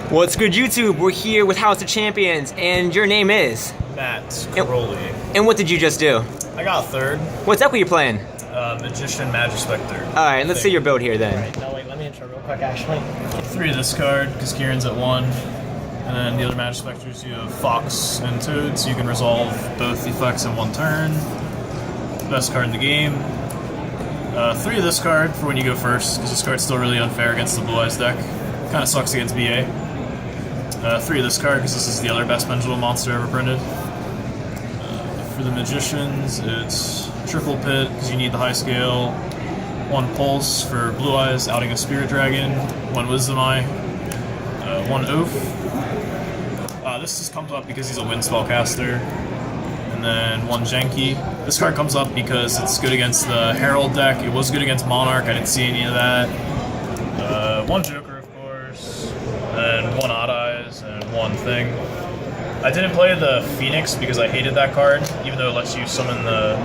What's good, YouTube? We're here with House of Champions, and your name is? Matt Cairoli. And what did you just do? I got third. What's up with you're playing? Magician Majespecter. Alright, let's see your build here then. Alright, no, wait, let me intro real quick, actually. 3 of this card, because Kieran's at 1. And then the other Majespecters, you have Fox and Toad, so you can resolve both effects in one turn. Best card in the game. 3 of this card for when you go first, because this card's still really unfair against the Blue Eyes deck. Kind of sucks against BA. 3 of this card, because this is the other best Pendulum monster ever printed. For the Magicians, it's Triple Pit, because you need the high scale. 1 Pulse for Blue Eyes, outing a Spirit Dragon. 1 Wisdom Eye. 1 Oath. This just comes up because he's a Wind Spellcaster. And then 1 Genki. This card comes up because it's good against the Herald deck. It was good against Monarch, I didn't see any of that. 1 Joker, of course. And 1 Odd Eyes, and 1 Thing. I didn't play the Phoenix because I hated that card, even though it lets you summon the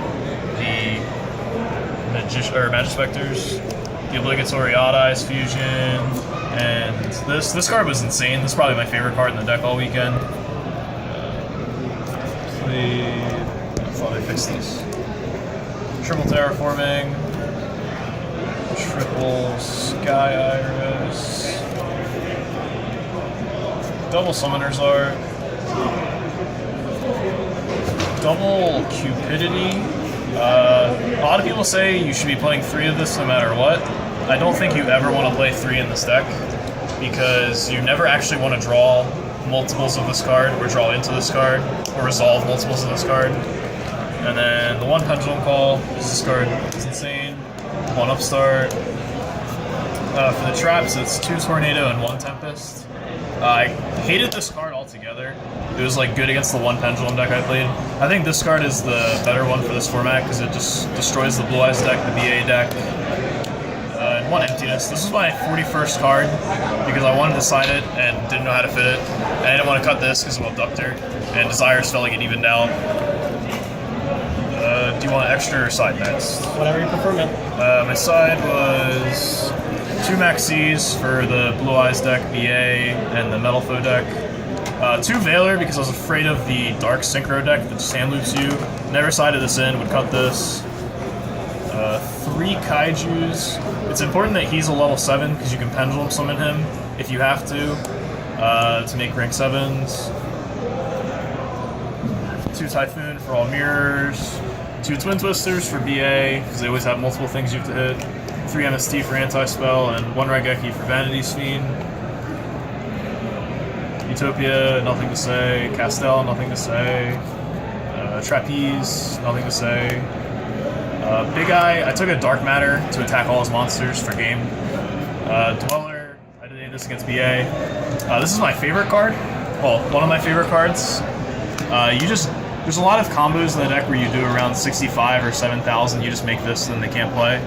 Majespecters. The obligatory Odd Eyes fusion, and this card was insane. This is probably my favorite card in the deck all weekend. I thought I fixed this. Triple Terraforming, Triple Sky Iris, Double Summoner's Art, Double Cupidity. A lot of people say you should be playing 3 of this no matter what. I don't think you ever want to play 3 in this deck, because you never actually want to draw multiples of this card, or draw into this card, or resolve multiples of this card. And then the 1 Pendulum Call, because this card is insane. 1 Upstart. For the traps, it's 2 Tornado and 1 Tempest. I hated this card altogether. It was like good against the 1 Pendulum deck I played. I think this card is the better one for this format because it just destroys the Blue Eyes deck, the BA deck. And 1 Emptiness. This was my 41st card because I wanted to sign it and didn't know how to fit it. And I didn't want to cut this because of Abductor. And Desires felt like it evened out. Do you want extra or side next? Whatever you prefer, man. My side was 2 Maxis for the Blue Eyes deck, BA, and the Metal Foe deck. 2 Veiler because I was afraid of the Dark Synchro deck that just hand loops you. Never sided this in, would cut this. 3 Kaijus. It's important that he's a level 7 because you can Pendulum summon him if you have to make rank 7s. 2 Typhoon for all mirrors. 2 Twin Twisters for BA because they always have multiple things you have to hit. 3 MST for Anti-Spell, and 1 Raigeki for Vanity's Fiend. Utopia, nothing to say. Castel, nothing to say. Trapeze, nothing to say. Big Eye, I took a Dark Matter to attack all his monsters for game. Dweller, I did this against BA. This is my favorite card. Well, one of my favorite cards. There's a lot of combos in the deck where you do around 65 or 7,000, you just make this, then they can't play.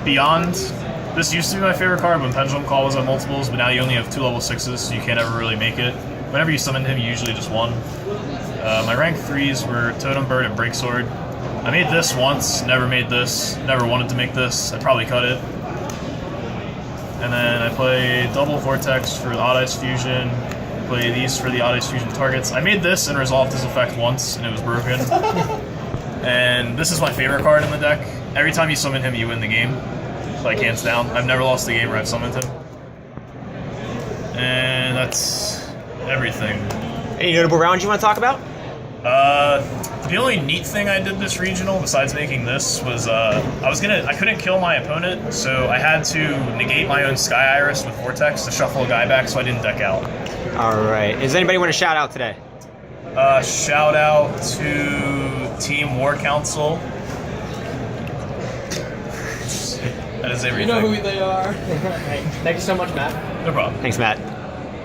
Beyond, this used to be my favorite card when Pendulum Call was on multiples, but now you only have 2 level 6s, so you can't ever really make it. Whenever you summon him, you usually just won. My rank 3s were Totem Bird and Breaksword. I made this once, never made this, never wanted to make this, I'd probably cut it. And then I played Double Vortex for the Odd Eyes Fusion, play these for the Odd Eyes Fusion targets. I made this and resolved his effect once, and it was broken. And this is my favorite card in the deck. Every time you summon him, you win the game. Like, hands down. I've never lost a game where I've summoned him. And that's everything. Any notable rounds you want to talk about? The only neat thing I did this regional, besides making this, was I couldn't kill my opponent, so I had to negate my own Sky Iris with Vortex to shuffle a guy back so I didn't deck out. Alright. Does anybody want to shout out today? Shout out to Team War Council. That is everything. You know who they are. Thank you so much, Matt. No problem. Thanks, Matt.